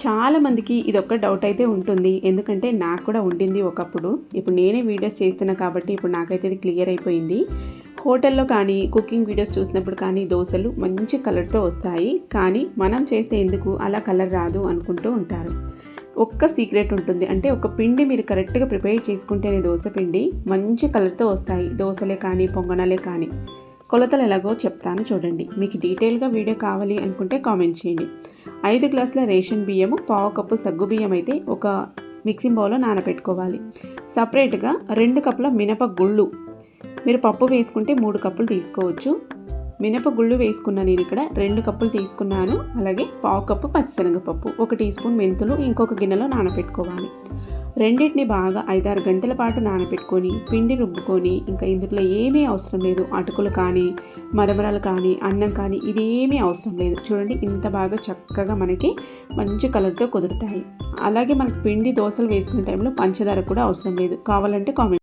చాలామందికి ఇదొక్క డౌట్ అయితే ఉంటుంది. ఎందుకంటే నాకు కూడా ఉండింది ఒకప్పుడు. ఇప్పుడు నేనే వీడియోస్ చేస్తున్నా కాబట్టి ఇప్పుడు నాకైతే ఇది క్లియర్ అయిపోయింది. హోటల్లో కానీ కుకింగ్ వీడియోస్ చూసినప్పుడు కానీ దోశలు మంచి కలర్తో వస్తాయి. కానీ మనం చేస్తే ఎందుకు అలా కలర్ రాదు అనుకుంటూ ఉంటారు. ఒక్క సీక్రెట్ ఉంటుంది. అంటే ఒక పిండి మీరు కరెక్ట్గా ప్రిపేర్ చేసుకుంటేనే దోశ పిండి మంచి కలర్తో వస్తాయి. దోశలే కానీ పొంగనాలే కానీ. కొలతలు ఎలాగో చెప్తాను చూడండి. మీకు డీటెయిల్గా వీడియో కావాలి అనుకుంటే కామెంట్ చేయండి. 5 గ్లాసుల రేషన్ బియ్యము, పావు కప్పు సగ్గు బియ్యం అయితే ఒక మిక్సింగ్ బౌల్లో నానబెట్టుకోవాలి. సపరేట్గా 2 కప్పుల మినపగుళ్ళు, మీరు పప్పు వేసుకుంటే 3 కప్పులు తీసుకోవచ్చు. మినపగుళ్ళు వేసుకున్నా నేను ఇక్కడ 2 కప్పులు తీసుకున్నాను. అలాగే పావు కప్పు పచ్చిశనగపప్పు, 1 టీ స్పూన్ మెంతులు ఇంకొక గిన్నెలో నానబెట్టుకోవాలి. రెండింటిని బాగా 5-6 గంటల పాటు నానబెట్టుకొని పిండి రుబ్బుకొని, ఇంకా ఇందులో ఏమీ అవసరం లేదు. అటుకులు కానీ మరమరాలు కానీ అన్నం కానీ ఇది ఏమీ అవసరం లేదు. చూడండి ఇంత బాగా చక్కగా మనకి మంచి కలర్తో కుదురుతాయి. అలాగే మనకు పిండి దోశలు వేసుకునే టైంలో పంచదార కూడా అవసరం లేదు. కావాలంటే కామెంట్